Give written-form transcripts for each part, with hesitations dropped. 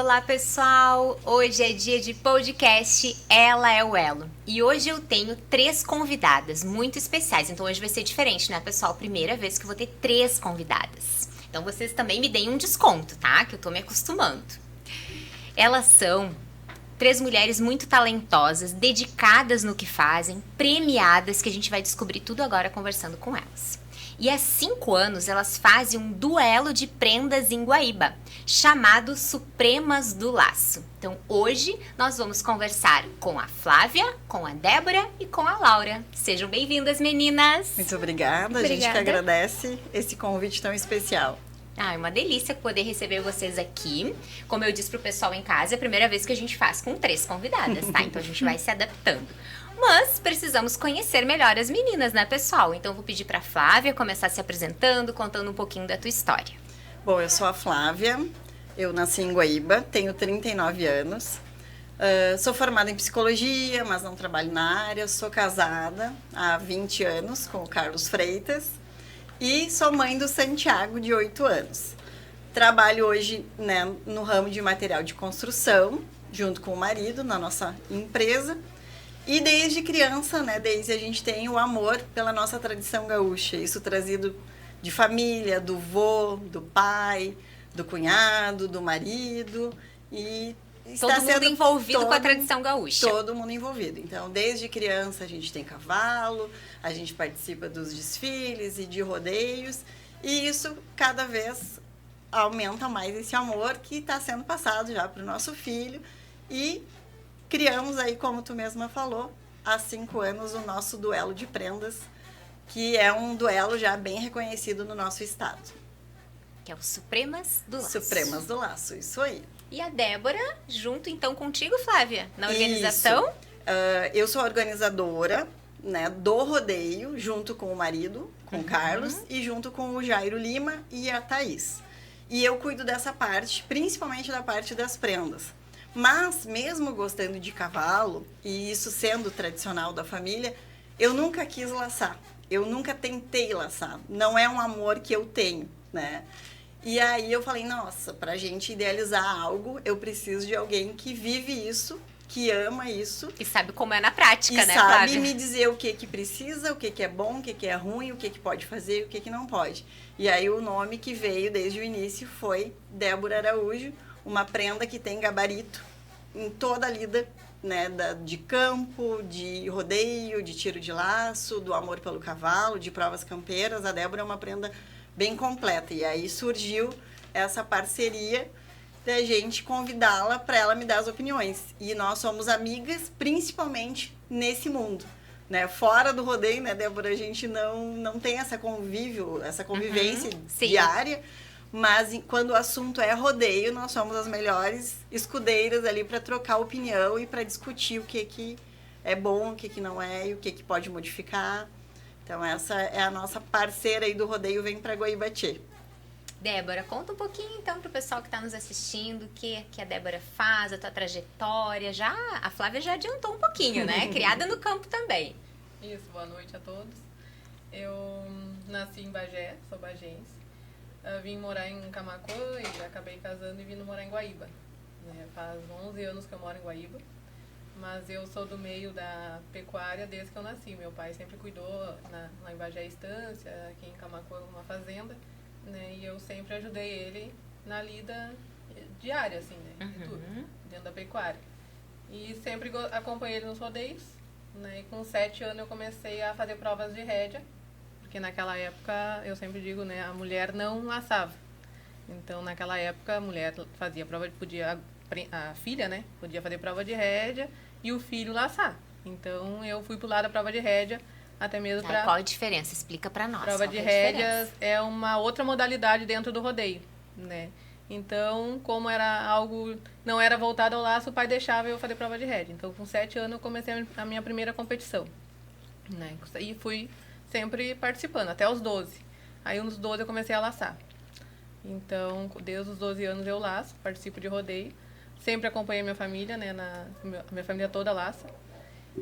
Olá, pessoal! Hoje é dia de podcast Ela é o Elo. E hoje eu tenho 3 convidadas muito especiais. Então hoje vai ser diferente, né, pessoal? Primeira vez que eu vou ter 3 convidadas. Então vocês também me deem um desconto, tá? Que eu tô me acostumando. Elas são 3 mulheres muito talentosas, dedicadas no que fazem, premiadas, que a gente vai descobrir tudo agora conversando com elas. E há 5 anos elas fazem um duelo de prendas em Guaíba, chamado Supremas do Laço. Então hoje nós vamos conversar com a Flávia, com a Débora e com a Laura. Sejam bem-vindas, meninas! Muito obrigada, a gente que agradece esse convite tão especial. É uma delícia poder receber vocês aqui. Como eu disse pro pessoal em casa, é a primeira vez que a gente faz com 3 convidadas, tá? Então a gente vai se adaptando. Mas precisamos conhecer melhor as meninas, né, pessoal? Então vou pedir pra Flávia começar se apresentando, contando um pouquinho da tua história. Bom, eu sou a Flávia, eu nasci em Guaíba, tenho 39 anos. Sou formada em psicologia, mas não trabalho na área. Sou casada há 20 anos com o Carlos Freitas. E sou mãe do Santiago, de 8 anos. Trabalho hoje, né, no ramo de material de construção, junto com o marido, na nossa empresa. E desde criança, né, desde a gente tem o amor pela nossa tradição gaúcha. Isso trazido de família, do vô, do pai, do cunhado, do marido. E todo mundo envolvido com a tradição gaúcha. Todo mundo envolvido. Então, desde criança a gente tem cavalo, a gente participa dos desfiles e de rodeios. E isso cada vez aumenta mais esse amor que está sendo passado já para o nosso filho. E criamos aí, como tu mesma falou, há 5 anos o nosso duelo de prendas, que é um duelo já bem reconhecido no nosso estado. Que é o Supremas do Laço. Supremas do Laço, isso aí. E a Débora, junto então contigo, Flávia, na organização? Eu sou organizadora, né, do rodeio, junto com o marido, com o Carlos, e junto com o Jairo Lima e a Thaís. E eu cuido dessa parte, principalmente da parte das prendas. Mas, mesmo gostando de cavalo, e isso sendo tradicional da família, eu nunca quis laçar. Eu nunca tentei laçar. Não é um amor que eu tenho, né? E aí eu falei, nossa, pra gente idealizar algo, eu preciso de alguém que vive isso, que ama isso. E sabe como é na prática, né, Flávia? Flávia? E sabe me dizer o que precisa, o que é bom, o que é ruim, o que pode fazer e o que não pode. E aí o nome que veio desde o início foi Débora Araújo, uma prenda que tem gabarito em toda a lida, né, de campo, de rodeio, de tiro de laço, do amor pelo cavalo, de provas campeiras. A Débora é uma prenda bem completa. E aí surgiu essa parceria da gente convidá-la para ela me dar as opiniões. E nós somos amigas, principalmente nesse mundo, né? Fora do rodeio, né, Débora? A gente não tem essa convivência diária. Mas quando o assunto é rodeio, nós somos as melhores escudeiras ali para trocar opinião e para discutir o que é bom, o que não é e o que pode modificar. Então, essa é a nossa parceira aí do rodeio Vem Pra Guaibatê. Débora, conta um pouquinho então pro pessoal que está nos assistindo o que a Débora faz, a tua trajetória. A Flávia já adiantou um pouquinho, né? Criada no campo também. Isso, boa noite a todos. Eu nasci em Bagé, sou bagense. Vim morar em Camaquã e acabei casando e vim morar em Guaíba. Faz 11 anos que eu moro em Guaíba, mas eu sou do meio da pecuária desde que eu nasci. Meu pai sempre cuidou lá em Bagé Estância, aqui em Camaquã uma fazenda, né? E eu sempre ajudei ele na lida diária, assim, né? De tudo, dentro da pecuária. E sempre acompanhei ele nos rodeios, né? E com 7 anos eu comecei a fazer provas de rédea. Porque naquela época, eu sempre digo, né, a mulher não laçava. Então, naquela época, a mulher fazia prova, a filha, né, podia fazer prova de rédea e o filho laçar. Então, eu fui pro lado da prova de rédea, até mesmo para... Qual a diferença? Explica para nós. Prova de rédeas é uma outra modalidade dentro do rodeio, né? Então, como era algo, não era voltado ao laço, o pai deixava eu fazer prova de rédea. Então, com 7 anos, eu comecei a minha primeira competição, né? E fui sempre participando, até os 12. Aí, nos 12, eu comecei a laçar. Então, desde os 12 anos eu laço, participo de rodeio. Sempre acompanhei minha família, né? Minha família toda laça.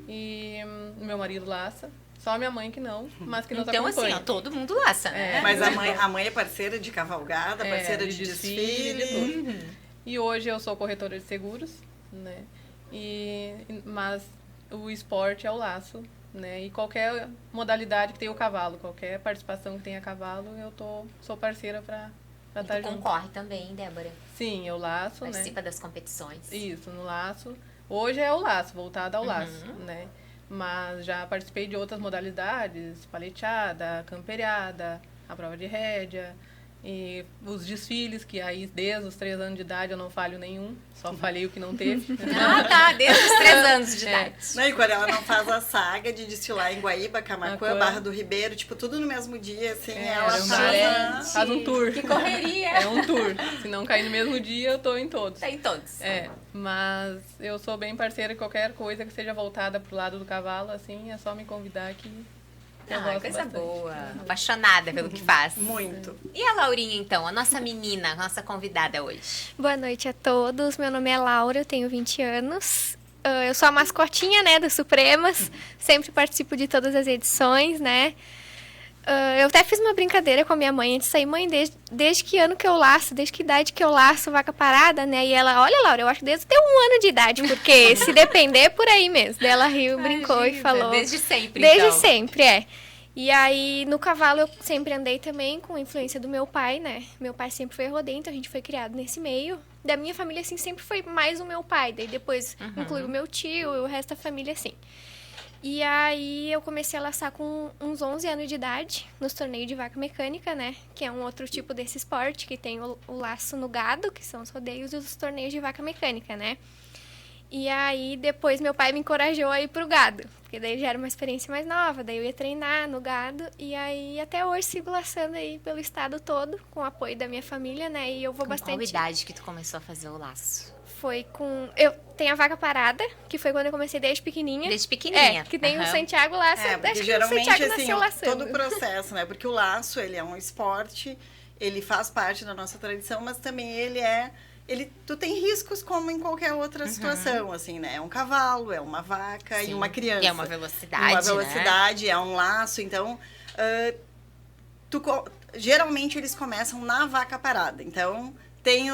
E meu marido laça. Só minha mãe que não, mas que nos acompanha. Então, assim, ó, todo mundo laça, né? Mas a mãe é parceira de cavalgada, parceira de desfile. E hoje eu sou corretora de seguros, né? Mas o esporte é o laço, né? E qualquer modalidade que tenha o cavalo, qualquer participação que tenha cavalo, sou parceira para estar junto. Concorre também, Débora? Sim, eu laço, Participa né? das competições. Isso, no laço. Hoje é o laço, voltado ao laço, né? Mas já participei de outras modalidades, paleteada, camperiada, a prova de rédea, e os desfiles, que aí desde os 3 anos de idade eu não falho nenhum, só falhei o que não teve. Ah, tá, desde os 3 anos de idade. Não, e quando ela não faz a saga de desfilar em Guaíba, Camaquã, Barra do Ribeiro, tipo, tudo no mesmo dia, assim, ela faz um tour. Que correria! É um tour. Se não cair no mesmo dia, eu tô em todos. Tá em todos. Mas eu sou bem parceira de qualquer coisa que seja voltada pro lado do cavalo, assim, é só me convidar que eu gosto coisa bastante. boa. Apaixonada pelo que faz. Muito. E a Laurinha, então, a nossa menina, a nossa convidada hoje? Boa noite a todos. Meu nome é Laura, eu tenho 20 anos. Eu sou a mascotinha, né, do Supremas. Sempre participo de todas as edições, né? Eu até fiz uma brincadeira com a minha mãe antes de sair. Mãe, desde que ano que eu laço, desde que idade que eu laço vaca parada, né? E ela, olha, Laura, eu acho que desde ter 1 ano de idade, porque se depender, por aí mesmo. Daí ela riu, brincou e falou. Desde sempre, Desde então. sempre, é. E aí, no cavalo, eu sempre andei também com influência do meu pai, né? Meu pai sempre foi rodeio, então a gente foi criado nesse meio. Da minha família, assim, sempre foi mais o meu pai. Daí depois inclui o meu tio e o resto da família, assim. E aí, eu comecei a laçar com uns 11 anos de idade, nos torneios de vaca mecânica, né? Que é um outro tipo desse esporte, que tem o laço no gado, que são os rodeios, e os torneios de vaca mecânica, né? E aí, depois, meu pai me encorajou a ir pro gado. Porque daí já era uma experiência mais nova. Daí eu ia treinar no gado. E aí, até hoje, sigo laçando aí pelo estado todo, com o apoio da minha família, né? E eu vou Com bastante... qual idade que tu começou a fazer o laço? Foi com... Eu tenho a vaca parada, que foi quando eu comecei desde pequenininha. Desde pequenininha. Que tem o Santiago laço. Porque Acho que o geralmente, Santiago assim, nasceu laçando. todo o processo, né? Porque o laço, ele é um esporte, ele faz parte da nossa tradição, mas também tu tem riscos como em qualquer outra situação, assim, né? É um cavalo, é uma vaca e uma criança. E é uma velocidade, né? É um laço. Então, geralmente eles começam na vaca parada. Então, tem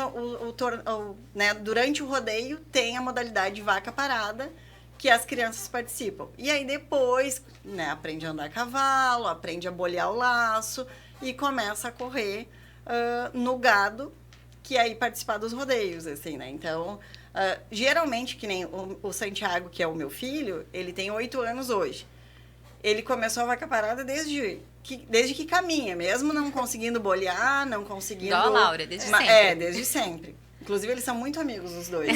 né? Durante o rodeio, tem a modalidade de vaca parada, que as crianças participam. E aí, depois, né? Aprende a andar a cavalo, aprende a bolear o laço e começa a correr no gado, que aí participar dos rodeios, assim, né? Então, geralmente, que nem o Santiago, que é o meu filho, ele tem 8 anos hoje. Ele começou a vaca parada desde que caminha, mesmo não conseguindo bolear, não conseguindo... Igual a Laura, desde sempre. Desde sempre. Inclusive, eles são muito amigos, os dois.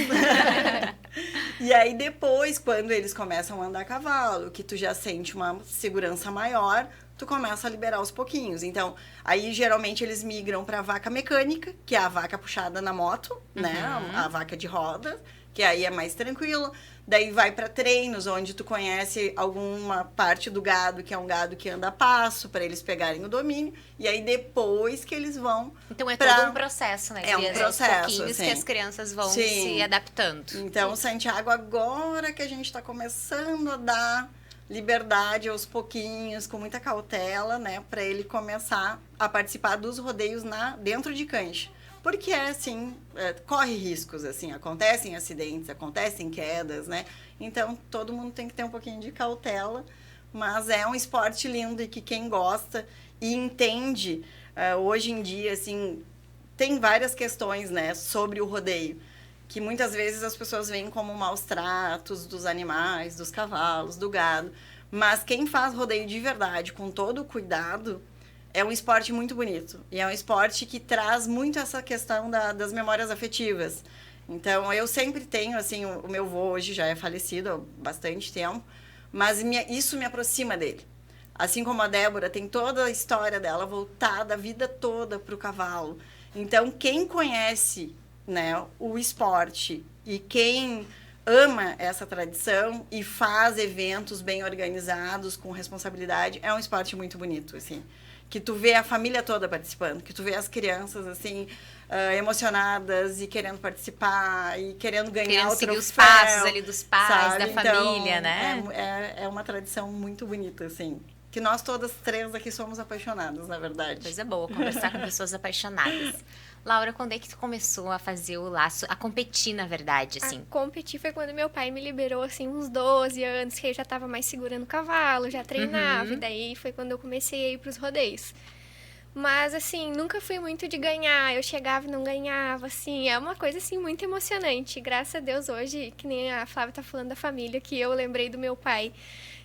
E aí, depois, quando eles começam a andar a cavalo, que tu já sente uma segurança maior, tu começa a liberar aos pouquinhos. Então, aí, geralmente, eles migram pra vaca mecânica, que é a vaca puxada na moto, né? A vaca de rodas, que aí é mais tranquilo. Daí vai para treinos, onde tu conhece alguma parte do gado, que é um gado que anda a passo, para eles pegarem o domínio. E aí, depois que eles vão... Então, é todo um processo, né? É um processo, aos pouquinhos assim. que as crianças vão se adaptando. Então, o Santiago, agora que a gente está começando a dar liberdade aos pouquinhos, com muita cautela, né? Para ele começar a participar dos rodeios dentro de cancha. Porque assim, corre riscos, assim, acontecem acidentes, acontecem quedas, né? Então, todo mundo tem que ter um pouquinho de cautela, mas é um esporte lindo e que quem gosta e entende, hoje em dia, assim, tem várias questões, né, sobre o rodeio, que muitas vezes as pessoas veem como maus tratos dos animais, dos cavalos, do gado, mas quem faz rodeio de verdade, com todo o cuidado, é um esporte muito bonito. E é um esporte que traz muito essa questão das memórias afetivas. Então, eu sempre tenho, assim, o meu avô hoje já é falecido há bastante tempo, mas isso me aproxima dele. Assim como a Débora tem toda a história dela voltada a vida toda para o cavalo. Então, quem conhece, né, o esporte e quem ama essa tradição e faz eventos bem organizados, com responsabilidade, é um esporte muito bonito, assim. Que tu vê a família toda participando, que tu vê as crianças, assim, emocionadas e querendo participar e querendo ganhar o troféu. Seguir os passos ali dos pais, sabe? da família, então, né? É uma tradição muito bonita, assim, que nós todas três aqui somos apaixonadas, na verdade. Coisa boa, conversar com pessoas apaixonadas. Laura, quando é que tu começou a fazer o laço, a competir, na verdade, assim? A competir foi quando meu pai me liberou, assim, uns 12 anos, que eu já tava mais segurando o cavalo, já treinava, e daí foi quando eu comecei a ir pros rodeios. Mas, assim, nunca fui muito de ganhar, eu chegava e não ganhava, assim, é uma coisa, assim, muito emocionante. Graças a Deus, hoje, que nem a Flávia tá falando da família, que eu lembrei do meu pai,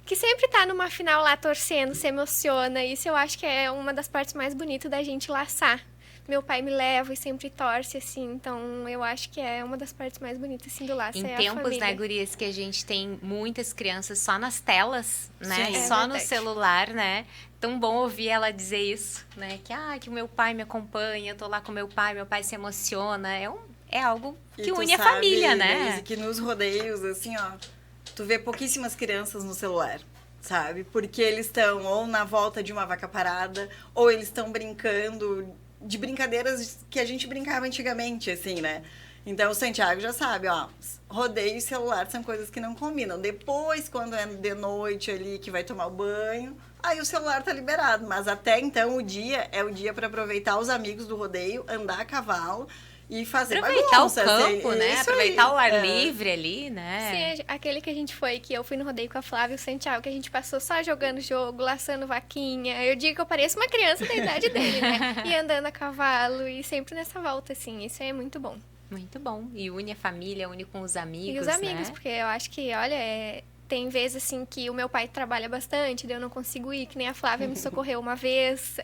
que sempre tá numa final lá torcendo, se emociona, isso eu acho que é uma das partes mais bonitas da gente laçar. Meu pai me leva e sempre torce, assim, então eu acho que é uma das partes mais bonitas, assim, do laço, Em é a tempos, família. né, gurias, que a gente tem muitas crianças só nas telas, né? Sim. Só É no verdade. celular, né? Tão bom ouvir ela dizer isso, né? Que o meu pai me acompanha, eu tô lá com meu pai se emociona. É algo E que tu une a sabe, família, né? Denise, que nos rodeios, assim, ó, tu vê pouquíssimas crianças no celular, sabe? Porque eles estão ou na volta de uma vaca parada, ou eles estão brincando de brincadeiras que a gente brincava antigamente, assim, né? Então, o Santiago já sabe, ó, rodeio e celular são coisas que não combinam. Depois, quando é de noite ali, que vai tomar o banho, aí o celular tá liberado. Mas até então, o dia é o dia para aproveitar os amigos do rodeio, andar a cavalo e fazer Aproveitar bagunça, o campo, assim. né? Isso Aproveitar aí. o ar É. livre ali, né? Sim, aquele que a gente foi, que eu fui no rodeio com a Flávia e o Santiago, que a gente passou só jogando jogo, laçando vaquinha. Eu digo que eu pareço uma criança da idade dele, né? E andando a cavalo e sempre nessa volta, assim. Isso é muito bom. Muito bom. E une a família, une com os amigos, E os amigos, né? porque eu acho que, olha, tem vezes assim que o meu pai trabalha bastante, daí eu não consigo ir, que nem a Flávia me socorreu uma vez.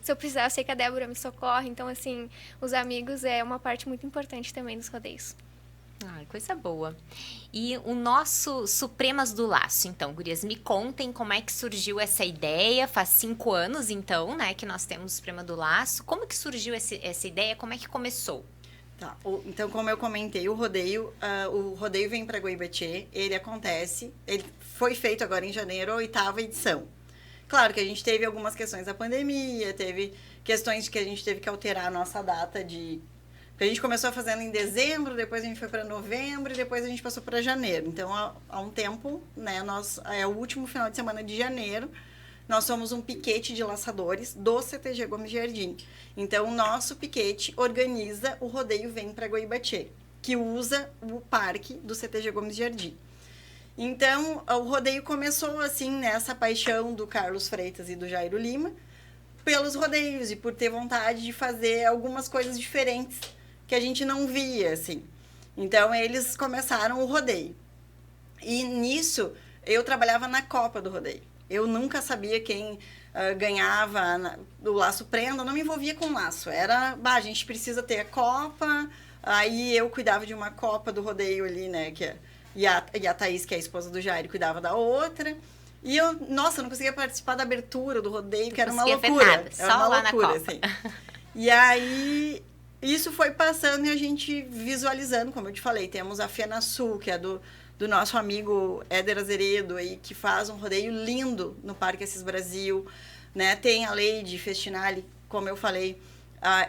Se eu precisar, eu sei que a Débora me socorre. Então, assim, os amigos é uma parte muito importante também dos rodeios. Ai, coisa boa. E o nosso Supremas do Laço, então, gurias, me contem como é que surgiu essa ideia. Faz 5 anos, então, né, que nós temos o Suprema do Laço. Como que surgiu essa ideia? Como é que começou? Tá. Então, como eu comentei, o rodeio vem para Guaibatê, ele acontece, ele foi feito agora em janeiro, a 8ª edição. Claro que a gente teve algumas questões da pandemia, teve questões de que a gente teve que alterar a nossa data de... Porque a gente começou fazendo em dezembro, depois a gente foi para novembro e depois a gente passou para janeiro. Então, há um tempo, né, é o último final de semana de janeiro, nós somos um piquete de laçadores do CTG Gomes Jardim. Então, o nosso piquete organiza o rodeio Vem para Guaibatê, que usa o parque do CTG Gomes Jardim. Então, o rodeio começou assim, nessa paixão do Carlos Freitas e do Jairo Lima, pelos rodeios e por ter vontade de fazer algumas coisas diferentes que a gente não via, assim. Então, eles começaram o rodeio. E nisso, eu trabalhava na Copa do Rodeio. Eu nunca sabia quem ganhava o laço prenda, eu não me envolvia com laço. Era, a gente precisa ter a Copa, aí eu cuidava de uma Copa do rodeio ali, né, e a Thaís, que é a esposa do Jair, cuidava da outra. E eu não conseguia participar da abertura do rodeio, que era uma loucura. Nada, era só uma lá loucura, na Copa. assim. E aí, isso foi passando e a gente visualizando, como eu te falei, temos a Fena Sul, que é do nosso amigo Éder Azeredo, aí, que faz um rodeio lindo no Parque Assis Brasil, né? Tem a Lady Festinale, como eu falei,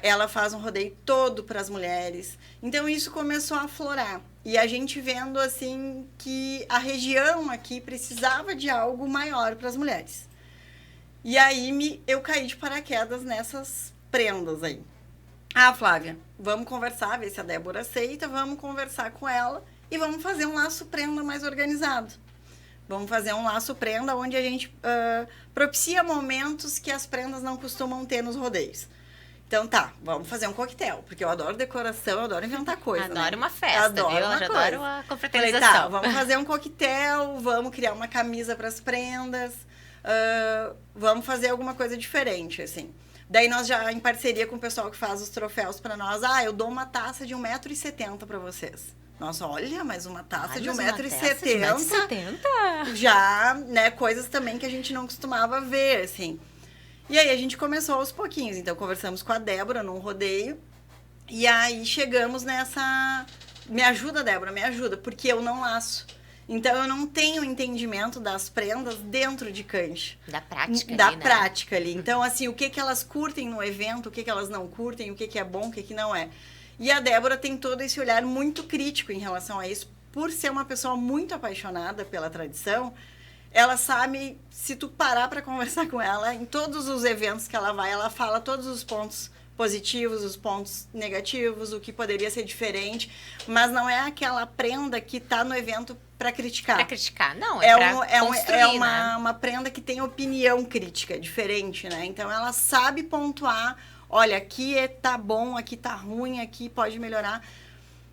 ela faz um rodeio todo para as mulheres. Então, isso começou a aflorar. E a gente vendo, assim, que a região aqui precisava de algo maior para as mulheres. E aí, eu caí de paraquedas nessas prendas aí. Ah, Flávia, vamos conversar, ver se a Débora aceita, vamos conversar com ela e vamos fazer um laço prenda mais organizado. Vamos fazer um laço prenda onde a gente propicia momentos que as prendas não costumam ter nos rodeios. Então tá, vamos fazer um coquetel, porque eu adoro decoração, eu adoro inventar coisa. Adoro né? uma festa, adoro viu? uma Eu já coisa. adoro a Falei, confraternização. tá, vamos fazer um coquetel, vamos criar uma camisa para as prendas, vamos fazer alguma coisa diferente, assim. Daí nós já, em parceria com o pessoal que faz os troféus para nós, eu dou uma taça de 1,70 m para vocês. Nossa, olha, mas uma taça de 1,70 m. Já, né, coisas também que a gente não costumava ver, assim. E aí a gente começou aos pouquinhos. Então, conversamos com a Débora num rodeio. E aí chegamos nessa... Me ajuda, Débora, me ajuda, porque eu não laço. Então, eu não tenho entendimento das prendas dentro de cancha. Da prática Da ali, né? prática ali. Então, assim, o que elas curtem no evento, o que elas não curtem, o que é bom, o que não é. E a Débora tem todo esse olhar muito crítico em relação a isso. Por ser uma pessoa muito apaixonada pela tradição, ela sabe, se tu parar para conversar com ela, em todos os eventos que ela vai, ela fala todos os pontos positivos, os pontos negativos, o que poderia ser diferente, mas não é aquela prenda que tá no evento para criticar. Pra criticar, não, é pra construir, né? Uma prenda que tem opinião crítica, diferente, né? Então, ela sabe pontuar, olha, aqui tá bom, aqui tá ruim, aqui pode melhorar.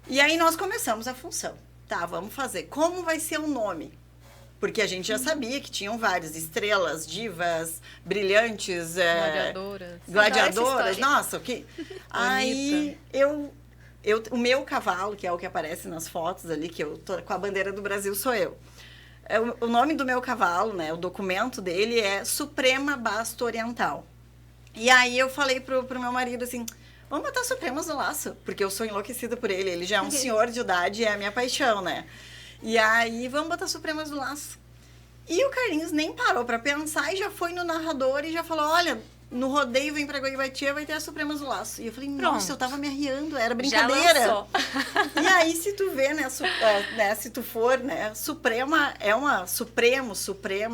E aí, nós começamos a função. Tá, vamos fazer. Como vai ser o nome? Porque a gente já sabia que tinham várias estrelas, divas, brilhantes, gladiadoras. Nossa, o que... Aí, o meu cavalo, que é o que aparece nas fotos ali, que eu tô com a bandeira do Brasil, sou eu. O nome do meu cavalo, né, o documento dele é Suprema Basto Oriental. E aí eu falei pro meu marido assim, vamos botar Supremas no laço, porque eu sou enlouquecida por ele. Ele já é um senhor de idade e é a minha paixão, né? E aí, vamos botar Supremas no laço. E o Carlinhos nem parou para pensar e já foi no narrador e já falou, olha, no rodeio vem pra Guaibatia, vai ter as Supremas do Laço. E eu falei, nossa, eu tava me arriando, era brincadeira. Já lançou. E aí, se tu vê, né, se tu for, né, Suprema é uma... Suprema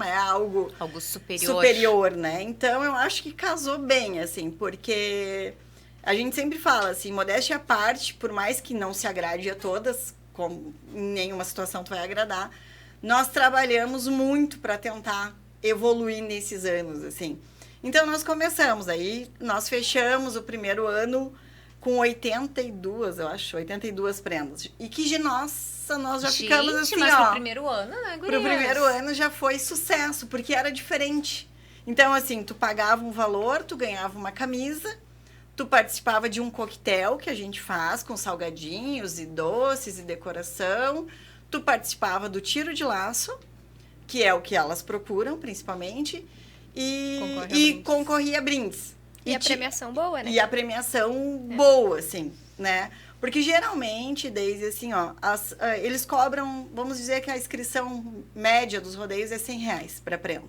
é algo superior, né? Então, eu acho que casou bem, assim, porque a gente sempre fala, assim, modéstia à parte, por mais que não se agrade a todas, como em nenhuma situação tu vai agradar, nós trabalhamos muito para tentar evoluir nesses anos, assim. Então, nós começamos, aí nós fechamos o primeiro ano com 82 prendas. E que, nossa, nós já ficamos assim, mas ó... pro primeiro ano, né, gurias? Pro primeiro ano já foi sucesso, porque era diferente. Então, assim, tu pagava um valor, tu ganhava uma camisa, tu participava de um coquetel que a gente faz com salgadinhos e doces e decoração. Tu participava do tiro de laço, que é o que elas procuram, principalmente, e concorria a brindes. E a premiação boa, né? E a premiação boa, assim, né? Porque geralmente, desde assim, ó, eles cobram, vamos dizer que a inscrição média dos rodeios é R$100 para prenda.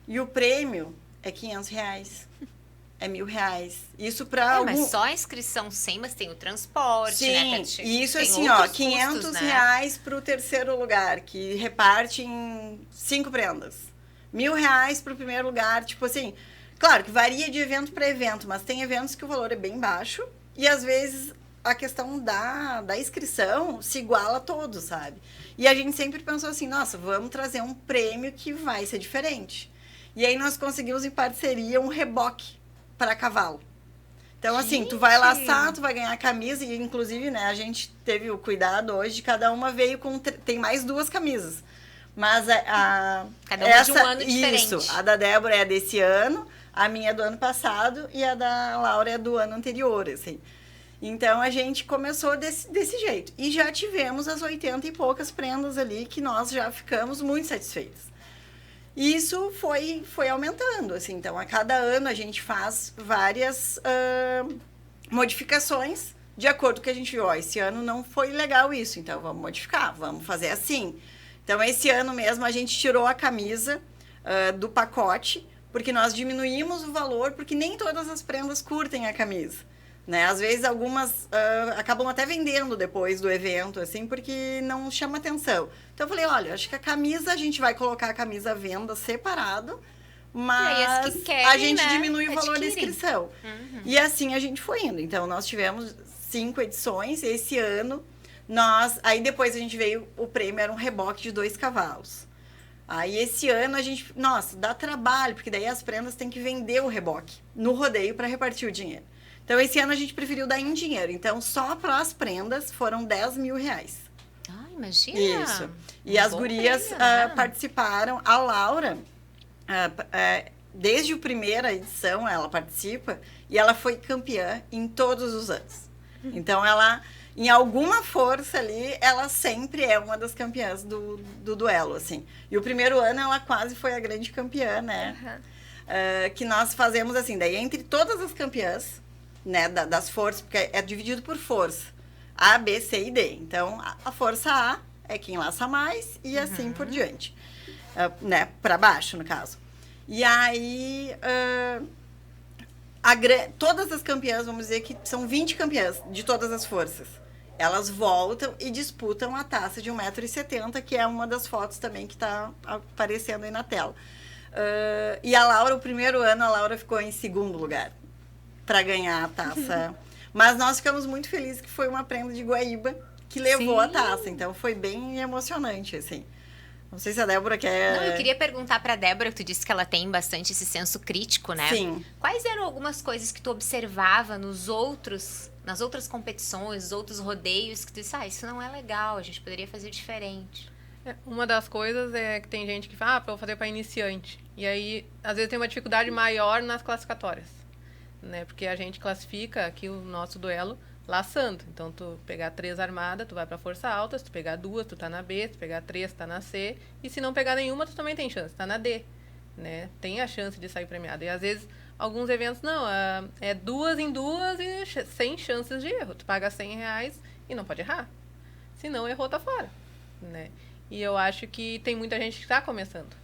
E o prêmio é R$500. É R$1.000. Isso para mas só a inscrição 100, mas tem o transporte, sim, né? E isso assim, ó, R$500 para o terceiro lugar, que reparte em 5 prendas. R$1.000 para o primeiro lugar, tipo assim, claro que varia de evento para evento, mas tem eventos que o valor é bem baixo e às vezes a questão da inscrição se iguala a todos, sabe? E a gente sempre pensou assim, nossa, vamos trazer um prêmio que vai ser diferente. E aí nós conseguimos em parceria um reboque para cavalo. Então, assim, tu vai laçar, tu vai ganhar a camisa, e inclusive, né, a gente teve o cuidado hoje de cada uma veio com... Tem mais 2 camisas. Mas cada uma de um ano diferente. Isso, a da Débora é desse ano, a minha é do ano passado e a da Laura é do ano anterior, assim. Então, a gente começou desse jeito. E já tivemos as 80 e poucas prendas ali que nós já ficamos muito satisfeitos. E isso foi aumentando, assim. Então, a cada ano a gente faz várias modificações de acordo com o que a gente viu. Ó, esse ano não foi legal isso, então vamos modificar, vamos fazer assim. Então, esse ano mesmo a gente tirou a camisa do pacote, porque nós diminuímos o valor, porque nem todas as prendas curtem a camisa. Né? Às vezes, algumas acabam até vendendo depois do evento, assim, porque não chama atenção. Então, eu falei, olha, acho que a camisa, a gente vai colocar a camisa à venda separado, mas que querem, a gente né, diminui o valor da adquirem. inscrição. E assim a gente foi indo. Então, nós tivemos 5 edições. Esse ano, aí depois a gente veio, o prêmio era um reboque de 2 cavalos. Aí, esse ano, a gente... Nossa, dá trabalho, porque daí as prendas têm que vender o reboque no rodeio para repartir o dinheiro. Então, esse ano a gente preferiu dar em dinheiro. Então, só para as prendas foram R$10.000. Ah, imagina! Isso. E as gurias participaram. A Laura, desde a primeira edição, ela participa e ela foi campeã em todos os anos. Então, ela, em alguma força ali, ela sempre é uma das campeãs do duelo, assim. E o primeiro ano, ela quase foi a grande campeã, né? Que nós fazemos assim, daí entre todas as campeãs, né, das forças, porque é dividido por força. A, B, C e D. Então, a força A é quem laça mais e assim por diante. Né, para baixo, no caso. E aí, todas as campeãs, vamos dizer que são 20 campeãs de todas as forças. Elas voltam e disputam a taça de 1,70 m, que é uma das fotos também que está aparecendo aí na tela. E a Laura, o primeiro ano, a Laura ficou em segundo lugar para ganhar a taça. Mas nós ficamos muito felizes que foi uma prenda de Guaíba que levou a taça. Então, foi bem emocionante, assim. Não sei se a Débora quer... Não, eu queria perguntar pra Débora, que tu disse que ela tem bastante esse senso crítico, né? Sim. Quais eram algumas coisas que tu observava nas outras competições, nos outros rodeios, que tu disse, isso não é legal, a gente poderia fazer diferente? Uma das coisas é que tem gente que fala, vou fazer para iniciante. E aí, às vezes, tem uma dificuldade maior nas classificatórias, né? Porque a gente classifica aqui o nosso duelo laçando. Então, tu pegar 3 armadas, tu vai pra força alta. Se tu pegar 2, tu tá na B. Se tu pegar 3, tu tá na C. E se não pegar nenhuma, tu também tem chance, tá na D, né? Tem a chance de sair premiado. E às vezes, alguns eventos, não, é 2 em 2 e sem chances de erro. Tu paga R$100 e não pode errar. Se não, errou, tá fora, né? E eu acho que tem muita gente que tá começando.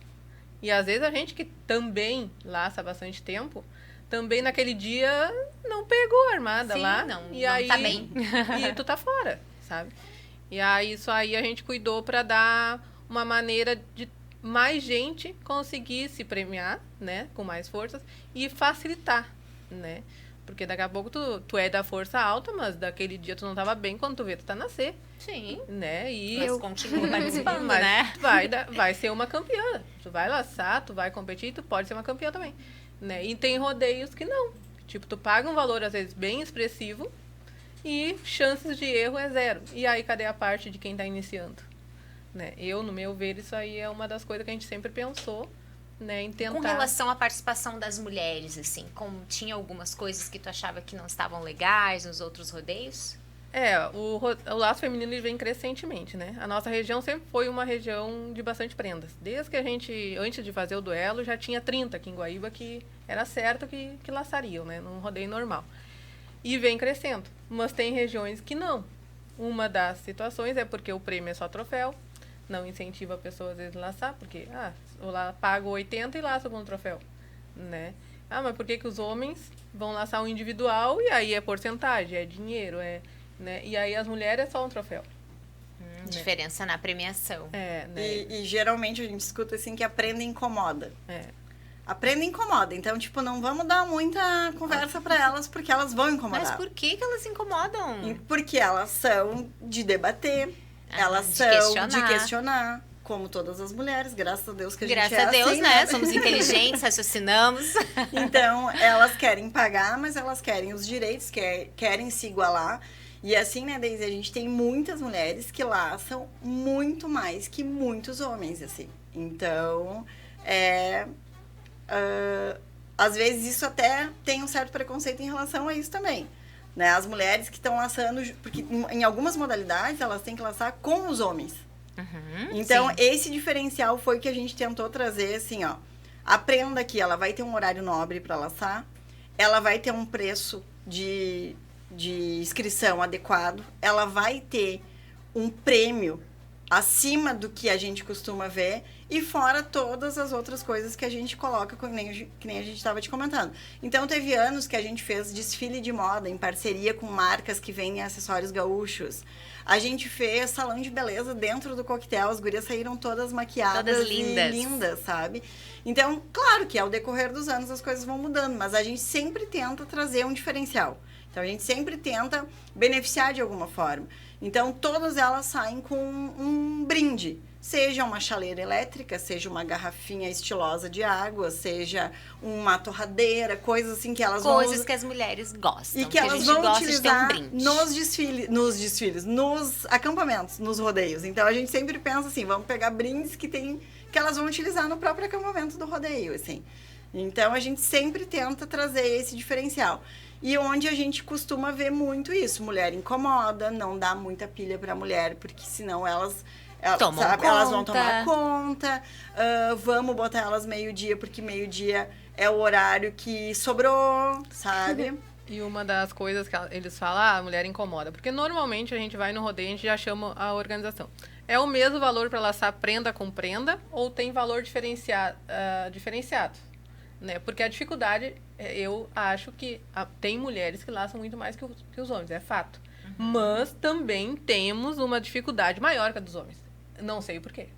E às vezes a gente que também laça há bastante tempo, também naquele dia não pegou a armada. Sim, lá. E não aí, tá bem. E tu tá fora, sabe? E aí, isso aí a gente cuidou para dar uma maneira de mais gente conseguir se premiar, né? Com mais forças e facilitar, né? Porque daqui a pouco tu é da força alta, mas daquele dia tu não tava bem, quando tu vê, tu tá na C. Sim. Né? E mas continua participando, né? Vai ser uma campeã. Tu vai laçar, tu vai competir, tu pode ser uma campeã também. Né? E tem rodeios que não. Tipo, tu paga um valor, às vezes, bem expressivo e chances de erro é 0. E aí, cadê a parte de quem tá iniciando? Né? No meu ver, isso aí é uma das coisas que a gente sempre pensou, né, em tentar... Com relação à participação das mulheres, assim, tinha algumas coisas que tu achava que não estavam legais nos outros rodeios? O laço feminino ele vem crescentemente, né? A nossa região sempre foi uma região de bastante prendas. Desde que a gente, antes de fazer o duelo, já tinha 30 aqui em Guaíba que era certo que laçariam, né? Num rodeio normal. E vem crescendo. Mas tem regiões que não. Uma das situações é porque o prêmio é só troféu. Não incentiva a pessoa, às vezes, a laçar. Porque, eu lá pago 80 e laço com um troféu, né? Mas por que os homens vão laçar um individual e aí é porcentagem, é dinheiro, né? E aí as mulheres é só um troféu. Né? Diferença na premiação. Né? E geralmente a gente escuta assim que a prenda incomoda. A prenda incomoda. Então, tipo, não vamos dar muita conversa pra elas, porque elas vão incomodar. Mas por que elas incomodam? Porque elas são de debater, elas são de questionar. Como todas as mulheres, graças a Deus que a gente é assim. Graças a Deus, né? Somos inteligentes, raciocinamos. Então, elas querem pagar, mas elas querem os direitos, querem se igualar. E assim, né, Deise, a gente tem muitas mulheres que laçam muito mais que muitos homens, assim. Então, às vezes isso até tem um certo preconceito em relação a isso também. Né? As mulheres que estão laçando, porque em algumas modalidades elas têm que laçar com os homens. Então, esse diferencial foi que a gente tentou trazer, assim, ó. A prenda aqui, ela vai ter um horário nobre para laçar, ela vai ter um preço de inscrição adequado, ela vai ter um prêmio acima do que a gente costuma ver e fora todas as outras coisas que a gente coloca, que nem a gente estava te comentando. Então, teve anos que a gente fez desfile de moda em parceria com marcas que vendem acessórios gaúchos. A gente fez salão de beleza dentro do coquetel, as gurias saíram todas maquiadas, todas lindas. E lindas, sabe? Então, claro que ao decorrer dos anos as coisas vão mudando, mas a gente sempre tenta trazer um diferencial. Então, a gente sempre tenta beneficiar de alguma forma. Então, todas elas saem com um brinde. Seja uma chaleira elétrica, seja uma garrafinha estilosa de água, seja uma torradeira, coisas assim que elas vão... Coisas que as mulheres gostam. E que elas vão utilizar nos acampamentos, nos rodeios. Então, a gente sempre pensa assim, vamos pegar brindes que elas vão utilizar no próprio acampamento do rodeio, assim. Então, a gente sempre tenta trazer esse diferencial. E onde a gente costuma ver muito isso. Mulher incomoda, não dá muita pilha pra mulher, porque senão elas vão tomar conta. Vamos botar elas meio-dia, porque meio-dia é o horário que sobrou, sabe? E uma das coisas que eles falam, a mulher incomoda. Porque normalmente a gente vai no rodeio e a gente já chama a organização. É o mesmo valor para laçar prenda com prenda ou tem valor diferenciado? Né? Porque a dificuldade, eu acho que tem mulheres que laçam muito mais que os homens, é fato. Mas também temos uma dificuldade maior que a dos homens. Não sei o porquê.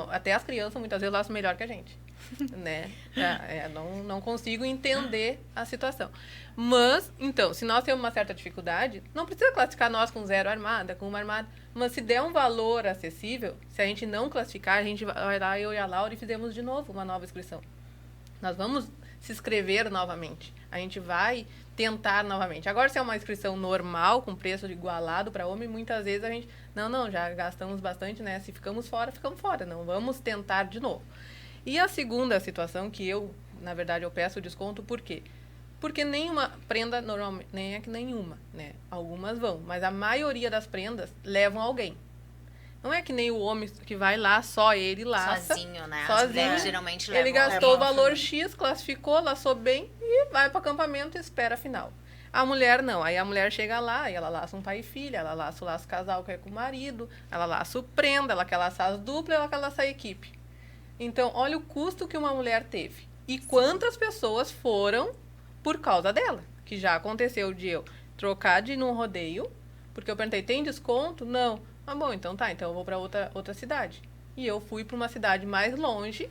Até as crianças muitas vezes laçam melhor que a gente. Né? Não consigo entender a situação. Mas, então, se nós temos uma certa dificuldade, não precisa classificar nós com 0 armada, com 1 armada. Mas se der um valor acessível, se a gente não classificar, a gente vai lá, eu e a Laura, e fizemos de novo uma nova inscrição. Nós vamos se inscrever novamente. A gente vai tentar novamente. Agora, se é uma inscrição normal, com preço igualado para homem, muitas vezes a gente... Não, já gastamos bastante, né? Se ficamos fora, ficamos fora. Não, vamos tentar de novo. E a segunda situação que na verdade, eu peço desconto, por quê? Porque nenhuma prenda, normalmente, nem é que nenhuma, né? Algumas vão, mas a maioria das prendas levam alguém. Não é que nem o homem que vai lá, só ele laça. Sozinho, né? Sozinho. As mulheres geralmente levam. Ele gastou o valor X, classificou, laçou bem e vai para o acampamento e espera a final. A mulher não. Aí a mulher chega lá e ela laça um pai e filha, ela laça o laço casal que é com o marido, ela laça o prenda, ela quer laçar as duplas, ela quer laçar a equipe. Então, olha o custo que uma mulher teve. E quantas pessoas foram por causa dela. Que já aconteceu de eu trocar de ir num rodeio, porque eu perguntei, tem desconto? Não. Ah, bom, então tá, então eu vou para outra cidade. E eu fui para uma cidade mais longe,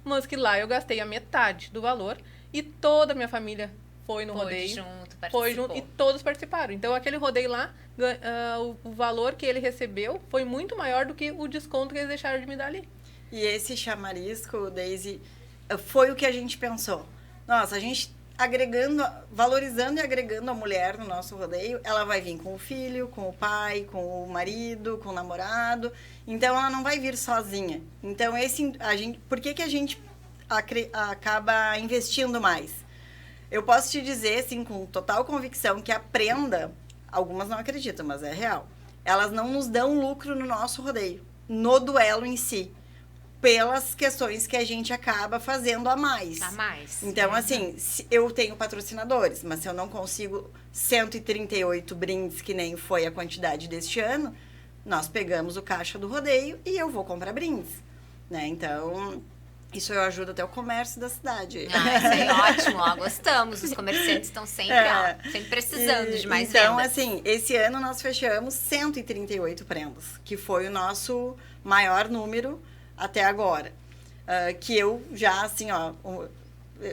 mas que lá eu gastei a metade do valor e toda a minha família foi no rodeio. Foi junto e todos participaram. Então, aquele rodeio lá, o valor que ele recebeu foi muito maior do que o desconto que eles deixaram de me dar ali. E esse chamarisco, Daisy, foi o que a gente pensou. Nossa, a gente valorizando e agregando a mulher no nosso rodeio, ela vai vir com o filho, com o pai, com o marido, com o namorado. Então, ela não vai vir sozinha. Então, por que a gente acaba investindo mais? Eu posso te dizer, assim, com total convicção, que a prenda, algumas não acreditam, mas é real, elas não nos dão lucro no nosso rodeio, no duelo em si, pelas questões que a gente acaba fazendo a mais. Então, assim, eu tenho patrocinadores, mas se eu não consigo 138 brindes, que nem foi a quantidade deste ano, nós pegamos o caixa do rodeio e eu vou comprar brindes, né? Então, isso eu ajudo até o comércio da cidade. Isso é ótimo, ó, gostamos. Os comerciantes estão sempre precisando de mais vendas. Então, assim, esse ano nós fechamos 138 prendas, que foi o nosso maior número até agora. Que eu já, assim, ó,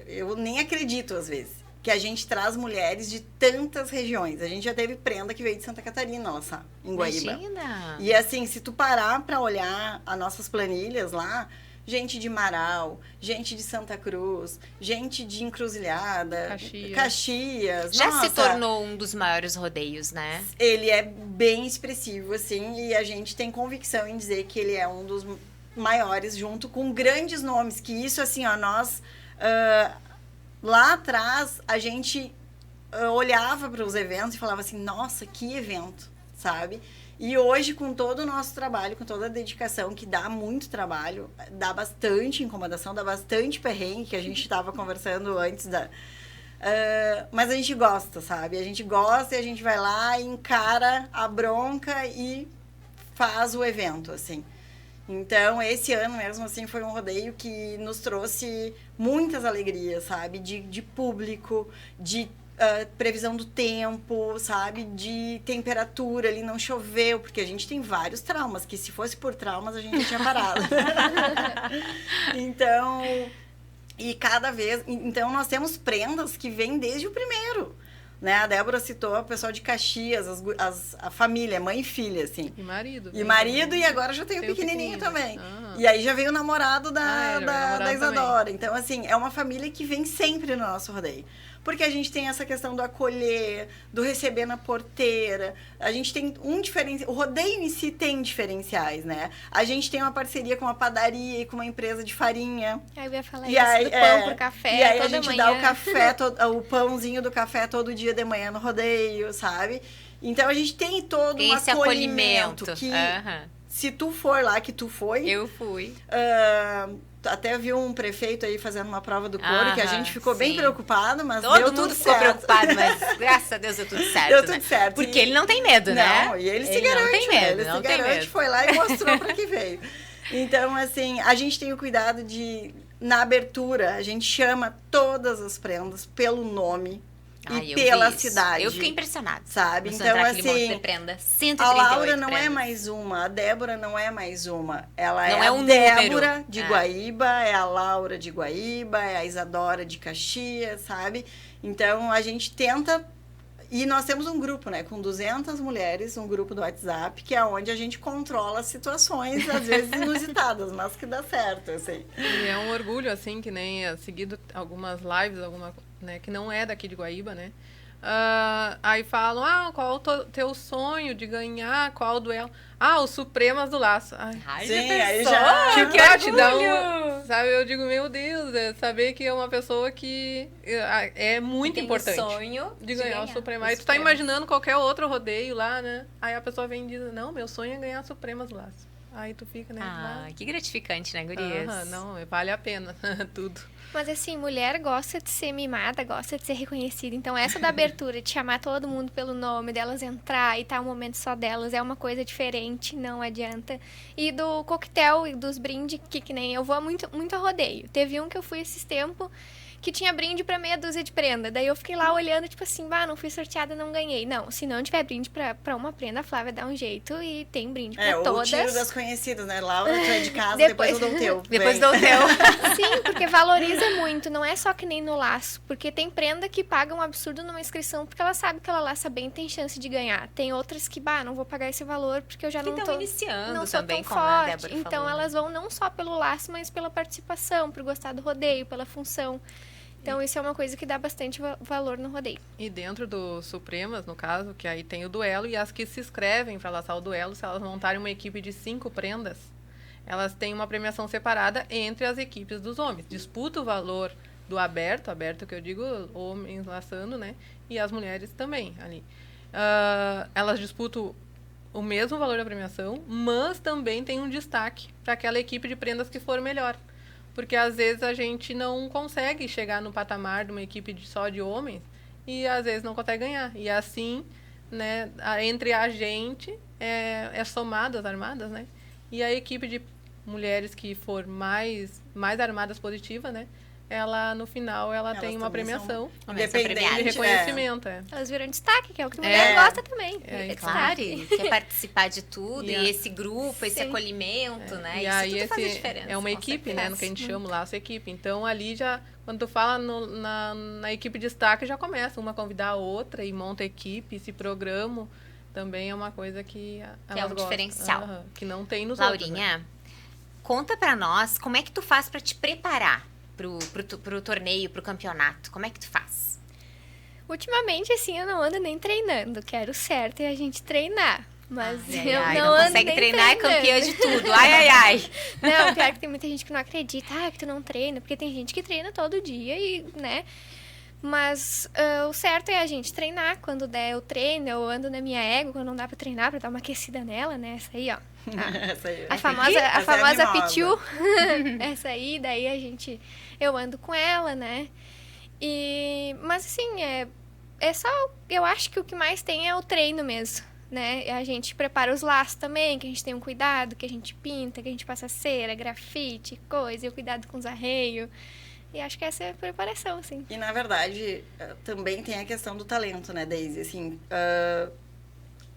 eu nem acredito às vezes, que a gente traz mulheres de tantas regiões. A gente já teve prenda que veio de Santa Catarina, lá, em Guaíba. Imagina! E assim, se tu parar para olhar as nossas planilhas lá, gente de Marau, gente de Santa Cruz, gente de Encruzilhada, Caxias. Já se tornou um dos maiores rodeios, né? Ele é bem expressivo, assim, e a gente tem convicção em dizer que ele é um dos maiores, junto com grandes nomes, que isso, assim, ó, nós, lá atrás, a gente olhava para os eventos e falava assim, nossa, que evento, sabe? E hoje, com todo o nosso trabalho, com toda a dedicação, que dá muito trabalho, dá bastante incomodação, dá bastante perrengue, que a gente estava conversando antes mas a gente gosta, sabe? A gente gosta e a gente vai lá, encara a bronca e faz o evento, assim. Então, esse ano mesmo, assim, foi um rodeio que nos trouxe muitas alegrias, sabe? De público, de previsão do tempo, sabe? De temperatura, ali não choveu, porque a gente tem vários traumas, que se fosse por traumas a gente já tinha parado. Então, e cada vez... Então, nós temos prendas que vêm desde o primeiro. Né? A Débora citou o pessoal de Caxias, a família, mãe e filha, assim. E marido. E agora já tem o pequenininho também. E aí já veio o namorado da Isadora. Também. Então, assim, é uma família que vem sempre no nosso rodeio. Porque a gente tem essa questão do acolher, do receber na porteira. A gente tem um diferencial. O rodeio em si tem diferenciais, né? A gente tem uma parceria com uma padaria e com uma empresa de farinha. Aí eu ia falar do pão pro café. E aí a gente dá o café, o pãozinho do café todo dia de manhã no rodeio, sabe? Então a gente tem todo um acolhimento que, se tu for lá, que tu foi... Eu fui. Até viu um prefeito aí fazendo uma prova do couro, que a gente ficou bem preocupado, mas todo mundo ficou preocupado, mas graças a Deus deu tudo certo. Deu tudo certo. Porque ele não tem medo, né? Não, e ele se garante. Não tem medo, ele se garante, foi lá e mostrou para que veio. Então, assim, a gente tem o cuidado de, na abertura, a gente chama todas as prendas pelo nome. Ai, e eu pela vi isso. cidade. Eu fiquei impressionada. Sabe? Começou Então, a entrar aquele monte assim, de prenda. a 138 Laura não é prendas. mais uma, a Débora não é mais uma. Ela Não é é a um Débora número. de É. Guaíba, é a Laura de Guaíba, é a Isadora de Caxias, sabe? Então, a gente tenta... E nós temos um grupo, né, com 200 mulheres, um grupo do WhatsApp, que é onde a gente controla situações, às vezes inusitadas, mas que dá certo, assim. E é um orgulho, assim, que nem seguido algumas lives, né, que não é daqui de Guaíba, né? Aí falam, qual o teu sonho de ganhar, qual o duelo? Os Supremas do Laço. Ai, Sim, já aí pensou? já... Que te dá orgulho! sabe, eu digo, meu Deus, saber que é uma pessoa que é muito Tem importante. o sonho De ganhar o Suprema. os Aí tu tá Supremas. imaginando qualquer outro rodeio lá, né? Aí a pessoa vem e diz, não, meu sonho é ganhar as Supremas do Laço. Aí tu fica, né? Que gratificante, né, gurias? Não, vale a pena, tudo. Mas assim, mulher gosta de ser mimada, gosta de ser reconhecida. Então essa da abertura, de chamar todo mundo pelo nome, delas entrar e tá um momento só delas, é uma coisa diferente, não adianta. E do coquetel e dos brindes, que nem eu vou muito a rodeio. Teve um que eu fui esses tempos que tinha brinde pra meia dúzia de prenda. Daí eu fiquei lá olhando, tipo assim, não fui sorteada, não ganhei. Não, se não tiver brinde pra uma prenda, a Flávia dá um jeito e tem brinde pra todas. o tiro das conhecidas, né? Laura, tu é de casa, depois eu dou o teu. Depois dou o teu. Sim, porque valoriza muito, não é só que nem no laço. Porque tem prenda que paga um absurdo numa inscrição, porque ela sabe que ela laça bem e tem chance de ganhar. Tem outras que, não vou pagar esse valor, porque eu já não tô... iniciando não sou também, tão como a forte. Débora Então falou, né? elas vão não só pelo laço, mas pela participação, por gostar do rodeio, pela função. Então, isso é uma coisa que dá bastante valor no rodeio. E dentro dos Supremas, no caso, que aí tem o duelo, e as que se inscrevem para laçar o duelo, se elas montarem uma equipe de 5 prendas, elas têm uma premiação separada entre as equipes dos homens. Disputa o valor do aberto que eu digo, homens laçando, né? E as mulheres também ali. Elas disputam o mesmo valor da premiação, mas também tem um destaque para aquela equipe de prendas que for melhor. Porque às vezes a gente não consegue chegar no patamar de uma equipe só de homens e às vezes não consegue ganhar. E assim, né, entre a gente é somado as armadas, né? E a equipe de mulheres que for mais armadas positiva, né? Ela, no final, ela tem uma premiação Independente, de reconhecimento. Elas viram destaque, que é o que mulher gosta também. Claro, quer participar de tudo, e E esse grupo, esse acolhimento, né? E Isso aí tudo faz a diferença. é uma com equipe, certeza. né? No que a gente chama lá, essa equipe. Então, ali já, quando tu fala na equipe de destaque, já começa uma convidar a outra e monta a equipe, esse programa também é uma coisa que elas é um gostam. diferencial. Que não tem nos Laurinha, outros, né? conta pra nós como é que tu faz pra te preparar pro torneio, pro campeonato. Como é que tu faz? Ultimamente, assim, eu não ando nem treinando. Quero o certo é a gente treinar. Mas eu não não ando consegue nem treinar, é treinando. campeã de tudo. Ai. Não, pior que tem muita gente que não acredita. Que tu não treina. Porque tem gente que treina todo dia e, né... Mas o certo é a gente treinar. Quando der, eu treino. Eu ando na minha égua quando não dá pra treinar, pra dar uma aquecida nela, né? Essa aí, ó. Essa aí. A famosa pitiu. Essa aí, daí eu ando com ela, né? Mas assim, é só, eu acho que o que mais tem é o treino mesmo, né? A gente prepara os laços também, que a gente tem um cuidado, que a gente pinta, que a gente passa cera, grafite, coisa, e o cuidado com os arreios. E acho que essa é a preparação, assim. E, na verdade, também tem a questão do talento, né, Daisy? Assim,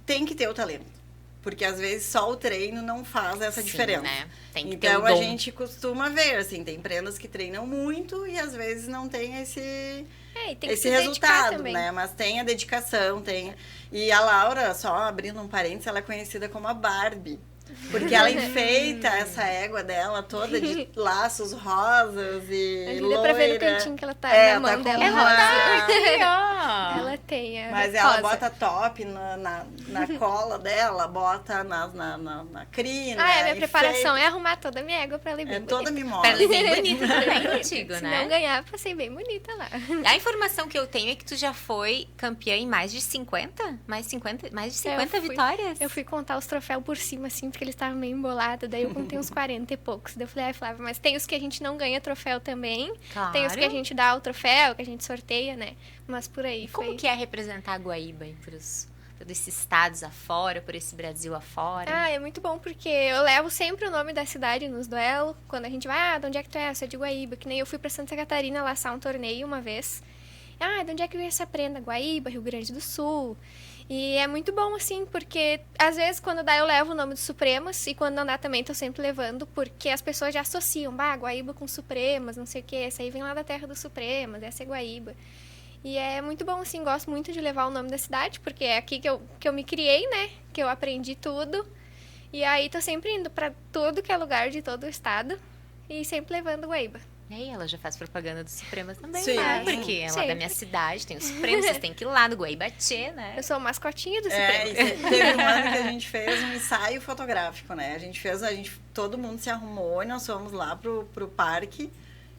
tem que ter o talento. Porque, às vezes, só o treino não faz essa diferença. Né? Tem que ter Então, o a dom. gente costuma ver, assim, tem prendas que treinam muito e, às vezes, não tem esse E tem que esse se dedicar resultado, também. né? Mas tem a dedicação, tem... E a Laura, só abrindo um parênteses, ela é conhecida como a Barbie. Porque ela enfeita essa égua dela toda de laços rosas e Dá pra ver no cantinho que ela tá na mão com dela. uma- Ela tem a Mas ela rosa. bota top na cola dela, bota na crina. É minha enfeita. preparação é arrumar toda a minha égua pra ela ir bem É toda bonita. mimosa. Pra ela ir bem bonita também contigo, Se né? não ganhar, passei bem bonita lá. A informação que eu tenho é que tu já foi campeã em mais de 50? Mais de 50 vitórias? Eu fui contar os troféus por cima, assim, porque eles estavam meio embolados. Daí eu contei uns 40 e poucos. Daí eu falei, Flávia, mas tem os que a gente não ganha troféu também. Claro. Tem os que a gente dá o troféu, que a gente sorteia, né? Mas por aí Como foi... que é representar a Guaíba aí por esses estados afora, por esse Brasil afora? É muito bom, porque eu levo sempre o nome da cidade nos duelos. Quando a gente vai, de onde é que tu é? Eu sou de Guaíba. Que nem eu fui pra Santa Catarina laçar um torneio uma vez. Ah, de onde é que veio essa prenda? Guaíba, Rio Grande do Sul. E é muito bom, assim, porque às vezes quando dá eu levo o nome dos Supremas e quando não dá também tô sempre levando, porque as pessoas já associam, Guaíba com Supremas, não sei o que, essa aí vem lá da terra dos Supremas, essa é Guaíba. E é muito bom, assim, gosto muito de levar o nome da cidade, porque é aqui que eu me criei, né, que eu aprendi tudo. E aí tô sempre indo pra todo que é lugar de todo o estado e sempre levando Guaíba. E aí ela já faz propaganda do Supremas também, Sim. né? Porque ela é Sempre. da minha cidade, tem o Supremos, vocês têm que ir lá no Guaíbatê, né? Eu sou o mascotinho do É, Supremo. e teve um ano que a gente fez um ensaio fotográfico, né? Todo mundo se arrumou e nós fomos lá pro parque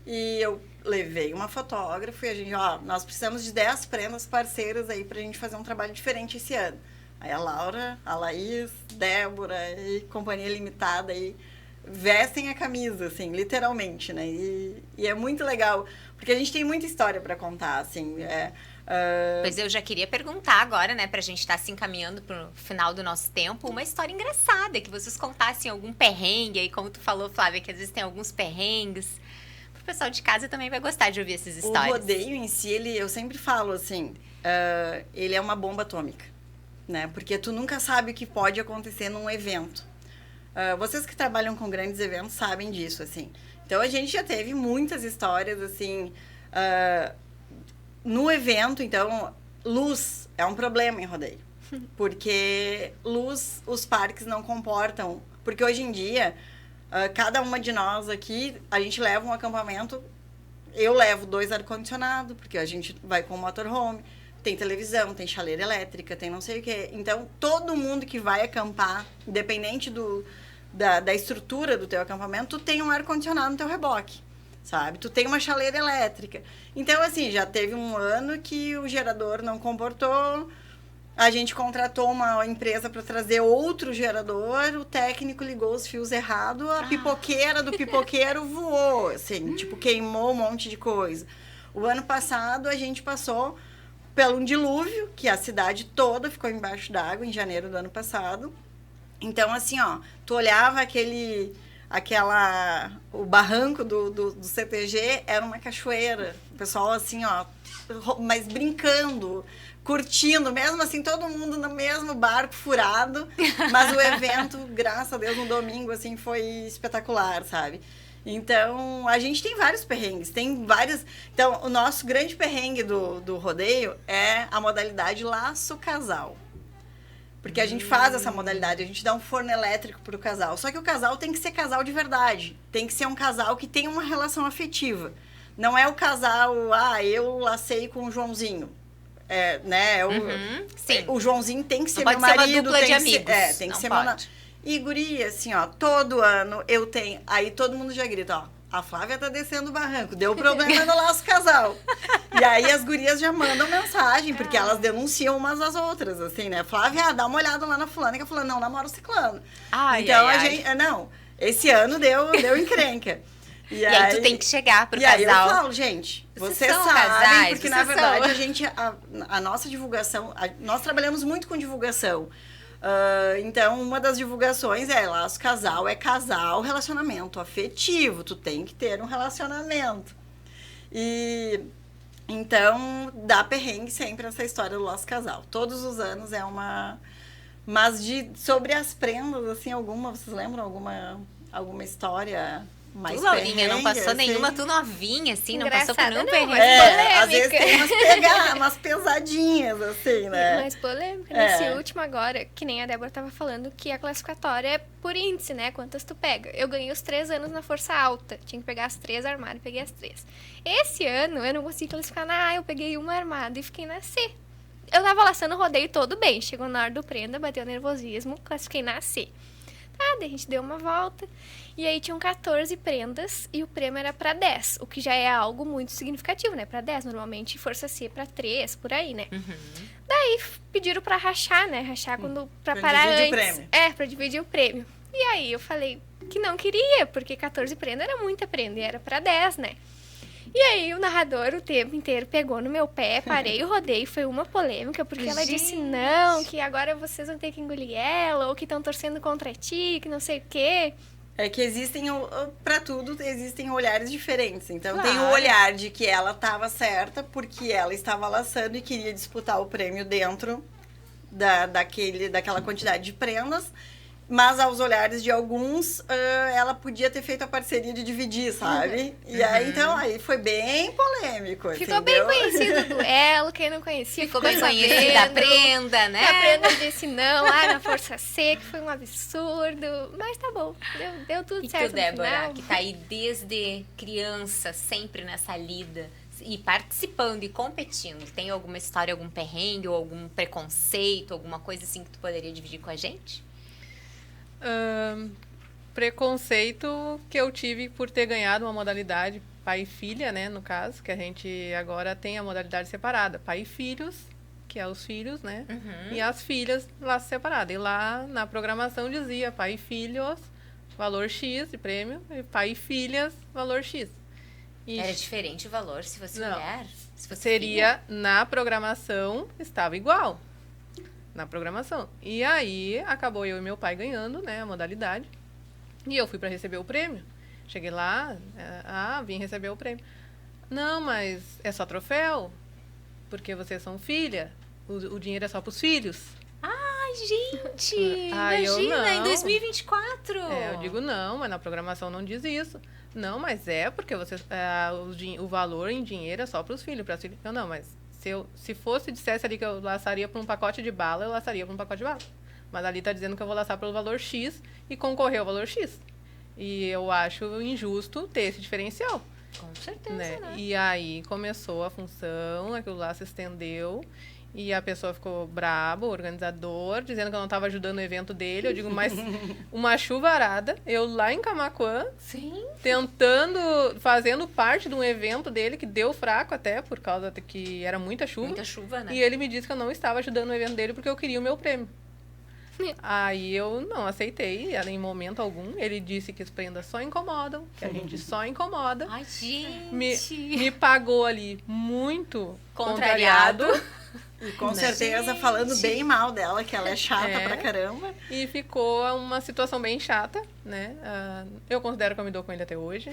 e eu levei uma fotógrafa e a gente, nós precisamos de 10 prendas parceiras aí pra gente fazer um trabalho diferente esse ano. Aí a Laura, a Laís, Débora e Companhia Limitada aí vestem a camisa, assim, literalmente, né? E é muito legal, porque a gente tem muita história para contar, assim. Pois eu já queria perguntar agora, né, pra gente estar se encaminhando pro final do nosso tempo, uma história engraçada, que vocês contassem algum perrengue aí, como tu falou, Flávia, que às vezes tem alguns perrengues. Pro pessoal de casa também vai gostar de ouvir essas histórias. O rodeio em si, eu sempre falo assim, ele é uma bomba atômica, né? Porque tu nunca sabe o que pode acontecer num evento. Vocês que trabalham com grandes eventos sabem disso, assim. Então, a gente já teve muitas histórias, assim, no evento. Então, luz é um problema em rodeio. Porque luz, os parques não comportam. Porque hoje em dia, cada uma de nós aqui, a gente leva um acampamento. Eu levo 2 ar-condicionado, porque a gente vai com o motorhome. Tem televisão, tem chaleira elétrica, tem não sei o quê. Então, todo mundo que vai acampar, independente da estrutura do teu acampamento, tu tem um ar-condicionado no teu reboque, sabe? Tu tem uma chaleira elétrica. Então, assim, já teve um ano que o gerador não comportou, a gente contratou uma empresa para trazer outro gerador, o técnico ligou os fios errado, a pipoqueira do pipoqueiro voou, assim, tipo, queimou um monte de coisa. O ano passado, a gente passou pelo um dilúvio, que a cidade toda ficou embaixo d'água em janeiro do ano passado. Então, assim, tu olhava o barranco do CTG era uma cachoeira. O pessoal, assim, mas brincando, curtindo, mesmo assim, todo mundo no mesmo barco furado. Mas o evento, graças a Deus, no domingo, assim, foi espetacular, sabe? Então, a gente tem vários perrengues, tem vários... Então, o nosso grande perrengue do rodeio é a modalidade laço-casal. Porque a gente faz essa modalidade, a gente dá um forno elétrico pro casal. Só que o casal tem que ser casal de verdade. Tem que ser um casal que tem uma relação afetiva. Não é o casal, eu lacei com o Joãozinho. Né? Sim. O Joãozinho tem que ser não meu pode marido. Ser uma dupla tem de que amigos. Ser, tem que não ser pode. E guria, assim, todo ano eu tenho... Aí todo mundo já grita, a Flávia tá descendo o barranco, deu problema no laço casal. E aí as gurias já mandam mensagem, porque elas denunciam umas às outras, assim, né? Flávia, dá uma olhada lá na fulana, que a fulana não namora o ciclano. Então a gente... Não, esse ano deu encrenca. E aí tu tem que chegar pro casal. E aí eu falo, gente, vocês são sabem, casais, porque na verdade a nossa divulgação, nós trabalhamos muito com divulgação. Então, uma das divulgações laço casal, relacionamento afetivo. Tu tem que ter um relacionamento. E então, dá perrengue sempre essa história do laço casal. Todos os anos é uma... Mas sobre as prendas, assim, vocês lembram alguma história mais Laurinha, não passou assim? nenhuma, tu novinha, assim, não passou por nenhum não, perrengue. Às vezes tem umas pesadinhas, assim, né? Mais polêmica. Nesse último agora, que nem a Débora tava falando, que a classificatória é por índice, né? Quantas tu pega. Eu ganhei os 3 anos na força alta. Tinha que pegar as 3 armadas, peguei as 3. Esse ano, eu não consegui classificar na A, eu peguei uma armada e fiquei na C. Eu tava laçando o rodeio todo bem. Chegou na hora do prenda, bateu nervosismo, classifiquei na C. Daí a gente deu uma volta. E aí tinham 14 prendas e o prêmio era pra 10, o que já é algo muito significativo, né? Pra 10, normalmente força C pra 3, por aí, né? Daí pediram pra rachar, né? Rachar pra parar antes. Prêmio. Pra dividir o prêmio. E aí eu falei que não queria, porque 14 prendas era muita prenda e era pra 10, né? E aí o narrador o tempo inteiro pegou no meu pé, parei o rodeio, foi uma polêmica, porque ela disse não, que agora vocês vão ter que engolir ela, ou que estão torcendo contra ti, que não sei o quê. É que existem, para tudo, existem olhares diferentes. Então, Claro. tem o olhar de que ela estava certa porque ela estava laçando e queria disputar o prêmio dentro daquela quantidade de prendas. Mas, aos olhares de alguns, ela podia ter feito a parceria de dividir, sabe? E aí, então, aí foi bem polêmico, Ficou bem entendeu? conhecido o duelo, quem não conhecia Ficou bem conhecida a sabendo. prenda, né? A prenda disse não lá na Força C, que foi um absurdo. Mas tá bom, deu tudo E tu, certo no Débora, final. que tá aí desde criança, sempre nessa lida, e participando e competindo, tem alguma história, algum perrengue, ou algum preconceito, alguma coisa assim que tu poderia dividir com a gente? Preconceito que eu tive por ter ganhado uma modalidade pai e filha, né, no caso, que a gente agora tem a modalidade separada, pai e filhos, que é os filhos, né, e as filhas lá separada. E lá na programação dizia pai e filhos, valor X de prêmio, e pai e filhas, valor X. E Era diferente o valor se fosse Não. mulher? Se fosse seria na programação, estava igual. Na programação. E aí, acabou eu e meu pai ganhando, né, a modalidade. E eu fui para receber o prêmio. Cheguei lá, vim receber o prêmio. Não, mas é só troféu, porque vocês são filha. O dinheiro é só para os filhos. Ai, gente! Ah, eu imagina, em não. 2024! Eu digo, não, mas na programação não diz isso. Não, mas é porque vocês, o valor em dinheiro é só para os filhos. Para filhos. Eu, não, mas se fosse, dissesse ali que eu laçaria por um pacote de bala, eu laçaria por um pacote de bala. Mas ali tá dizendo que eu vou laçar pelo valor X e concorrer ao valor X. E eu acho injusto ter esse diferencial. Com certeza, Né? né? E aí começou a função, aquilo lá se estendeu. E a pessoa ficou braba, o organizador, dizendo que eu não estava ajudando o evento dele. Eu digo, mas uma chuvarada, eu lá em Camaquã, Sim. fazendo parte de um evento dele que deu fraco até, por causa de que era muita chuva. Muita chuva, né? E ele me disse que eu não estava ajudando o evento dele porque eu queria o meu prêmio. Aí eu não aceitei, em momento algum. Ele disse que as prendas só incomodam, que a gente só incomoda. Ai, gente! Me pagou ali muito Contrariado. E com Né? certeza falando bem mal dela, que ela é chata É. pra caramba. E ficou uma situação bem chata, né? Eu considero que eu me dou com ele até hoje.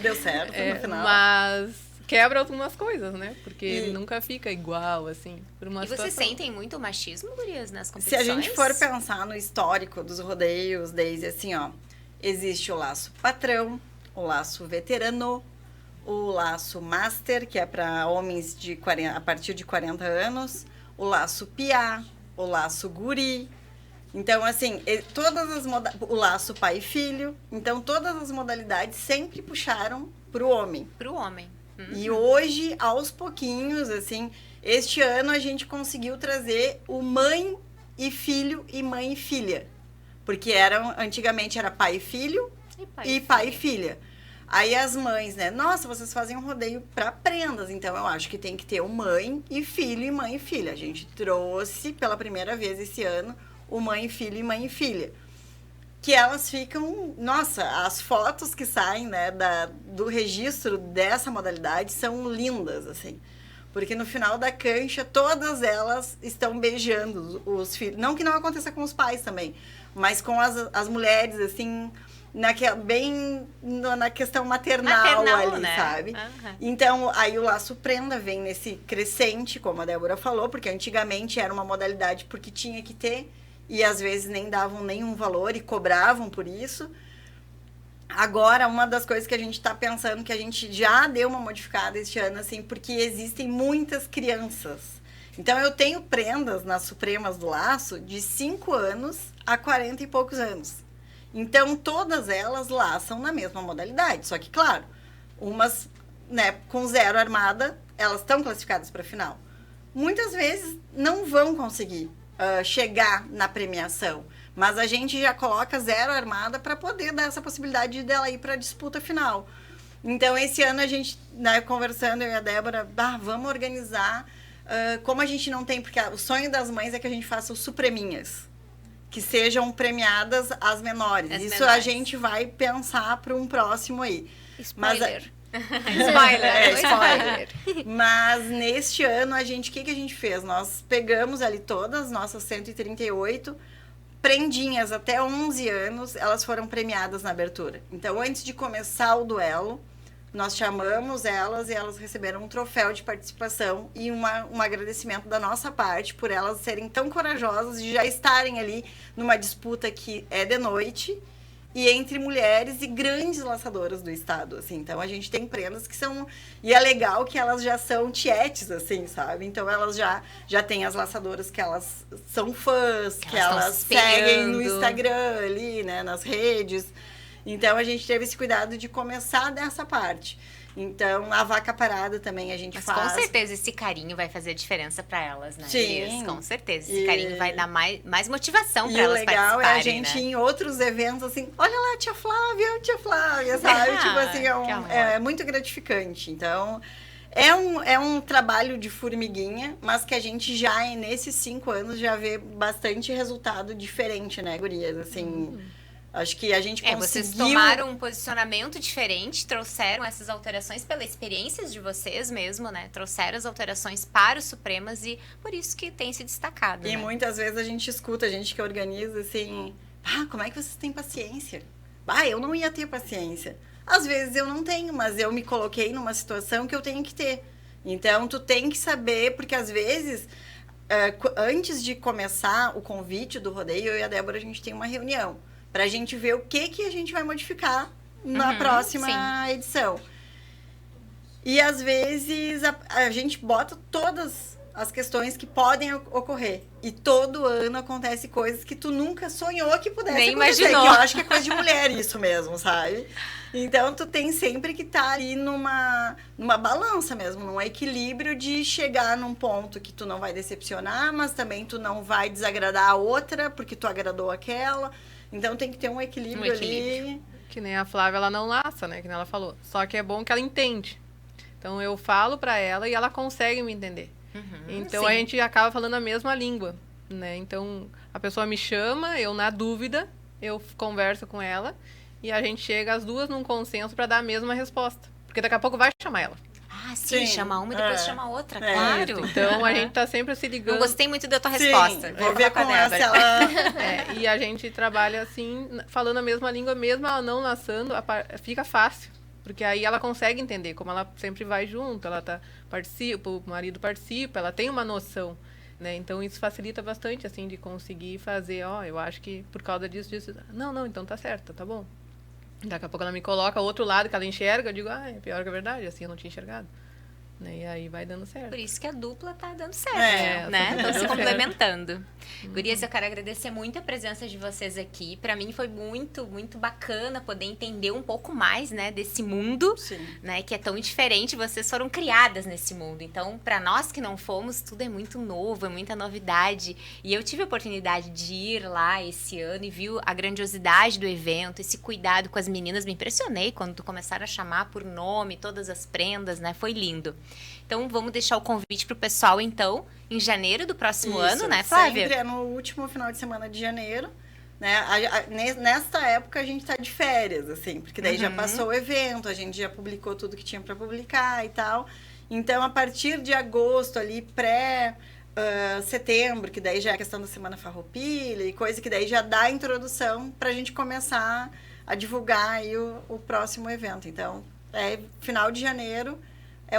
Deu certo no final. Mas quebra algumas coisas, né? Porque ele nunca fica igual, assim, por uma E vocês situação. sentem muito machismo, gurias, nas Se competições? a gente for pensar no histórico dos rodeios, desde assim, ó, existe o laço patrão, o laço veterano, o laço master, que é para homens a partir de 40 anos, o laço piá, o laço guri. Então, assim, o laço pai e filho. Então, todas as modalidades sempre puxaram pro homem. Pro homem. E hoje, aos pouquinhos, assim, este ano a gente conseguiu trazer o mãe e filho e mãe e filha. Porque antigamente era pai e filho e pai e filha. Aí as mães, né? Nossa, vocês fazem um rodeio para prendas, então eu acho que tem que ter o mãe e filho e mãe e filha. A gente trouxe pela primeira vez esse ano o mãe e filho e mãe e filha. Que elas ficam... Nossa, as fotos que saem, né, do registro dessa modalidade são lindas, assim. Porque no final da cancha, todas elas estão beijando os filhos. Não que não aconteça com os pais também, mas com as mulheres, assim... bem na questão maternal ali, né? sabe? Uhum. Então, aí o laço prenda vem nesse crescente, como a Débora falou, porque antigamente era uma modalidade porque tinha que ter, e às vezes nem davam nenhum valor e cobravam por isso. Agora, uma das coisas que a gente está pensando, que a gente já deu uma modificada este ano, assim, porque existem muitas crianças. Então, eu tenho prendas nas Supremas do Laço de 5 anos a 40 e poucos anos. Então, todas elas laçam na mesma modalidade. Só que, claro, umas, né, com 0 armada, elas estão classificadas para a final. Muitas vezes não vão conseguir chegar na premiação. Mas a gente já coloca 0 armada para poder dar essa possibilidade dela ir para a disputa final. Então, esse ano a gente, né, conversando, eu e a Débora, vamos organizar. Como a gente não tem, porque o sonho das mães é que a gente faça os Supreminhas, que sejam premiadas as menores. Isso menores. a gente vai pensar para um próximo aí. Spoiler. Spoiler. Spoiler. Mas neste ano, o que a gente fez? Nós pegamos ali todas as nossas 138, prendinhas até 11 anos, elas foram premiadas na abertura. Então, antes de começar o duelo, nós chamamos elas e elas receberam um troféu de participação e um agradecimento da nossa parte por elas serem tão corajosas de já estarem ali numa disputa que é de noite e entre mulheres e grandes laçadoras do estado, assim. Então, a gente tem prendas que são... E é legal que elas já são tietes, assim, sabe? Então, elas já têm as laçadoras que elas são fãs, que elas seguem no Instagram ali, né? Nas redes. Então, a gente teve esse cuidado de começar dessa parte. Então, a vaca parada também a gente faz. Mas com certeza esse carinho vai fazer a diferença para elas, né? Sim. Isso, com certeza. Esse carinho vai dar mais motivação para elas participarem, E o legal é a gente, em outros eventos, assim, olha lá, tia Flávia, sabe? Tipo assim, é muito gratificante. Então, é um trabalho de formiguinha, mas que a gente já, nesses 5 anos, já vê bastante resultado diferente, né, gurias? Assim... Acho que a gente conseguiu... Vocês tomaram um posicionamento diferente, trouxeram essas alterações pela experiência de vocês mesmo, né? Trouxeram as alterações para os Supremas e por isso que tem se destacado, E né? muitas vezes a gente escuta, a gente que organiza, assim... como é que vocês têm paciência? Eu não ia ter paciência. Às vezes eu não tenho, mas eu me coloquei numa situação que eu tenho que ter. Então, tu tem que saber, porque às vezes... antes de começar o convite do rodeio, eu e a Débora, a gente tem uma reunião. Pra gente ver o que a gente vai modificar na próxima edição. E, às vezes, a gente bota todas as questões que podem ocorrer. E todo ano acontece coisas que tu nunca sonhou que pudesse nem acontecer. imaginou. Que eu acho que é coisa de mulher isso mesmo, sabe? Então, tu tem sempre que estar ali numa balança mesmo, num equilíbrio de chegar num ponto que tu não vai decepcionar, mas também tu não vai desagradar a outra, porque tu agradou aquela... Então, tem que ter um equilíbrio ali. Que nem a Flávia, ela não laça, né? Que nem ela falou. Só que é bom que ela entende. Então, eu falo pra ela e ela consegue me entender. Então, a gente acaba falando a mesma língua, né? Então, a pessoa me chama, eu, na dúvida, eu converso com ela e a gente chega as duas num consenso pra dar a mesma resposta. Porque daqui a pouco vai chamar ela. Sim, chama uma e depois chama outra, claro. Então, a gente tá sempre se ligando. Eu gostei muito da tua resposta. Vou ver com essa. E a gente trabalha assim, falando a mesma língua, mesmo ela não laçando, fica fácil. Porque aí ela consegue entender, como ela sempre vai junto, ela participa, o marido participa, ela tem uma noção, né? Então, isso facilita bastante, assim, de conseguir fazer, eu acho que por causa disso, não, então tá certo, tá bom. Daqui a pouco ela me coloca outro lado que ela enxerga, eu digo, é pior que a verdade, assim eu não tinha enxergado. E aí vai dando certo. Por isso que a dupla tá dando certo, né? Estão se complementando. Gurias, eu quero agradecer muito a presença de vocês aqui. Pra mim foi muito, muito bacana poder entender um pouco mais, né, desse mundo, né, que é tão diferente. Vocês foram criadas nesse mundo. Então, pra nós que não fomos, tudo é muito novo, é muita novidade. E eu tive a oportunidade de ir lá esse ano e vi a grandiosidade do evento, esse cuidado com as meninas. Me impressionei quando tu começaram a chamar por nome todas as prendas, né? Foi lindo. Então, vamos deixar o convite pro pessoal, então, em janeiro do próximo ano, né, Flávia? Sempre é no último final de semana de janeiro, né? Nesta época, a gente tá de férias, assim, porque daí já passou o evento, a gente já publicou tudo que tinha para publicar e tal. Então, a partir de agosto, ali, setembro, que daí já é a questão da Semana Farroupilha e coisa que daí já dá a introdução pra gente começar a divulgar aí o próximo evento. Então, final de janeiro...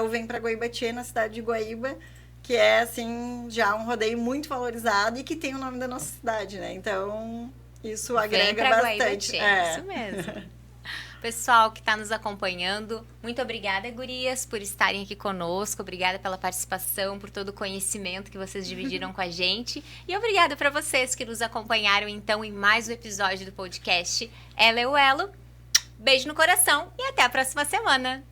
o Vem pra Guaíba-Tchê, na cidade de Guaíba, que é, assim, já um rodeio muito valorizado e que tem o nome da nossa cidade, né? Então, isso agrega bastante. Isso mesmo. Pessoal que está nos acompanhando, muito obrigada, gurias, por estarem aqui conosco. Obrigada pela participação, por todo o conhecimento que vocês dividiram com a gente. E obrigada para vocês que nos acompanharam, então, em mais um episódio do podcast Ela é o Elo. Beijo no coração e até a próxima semana.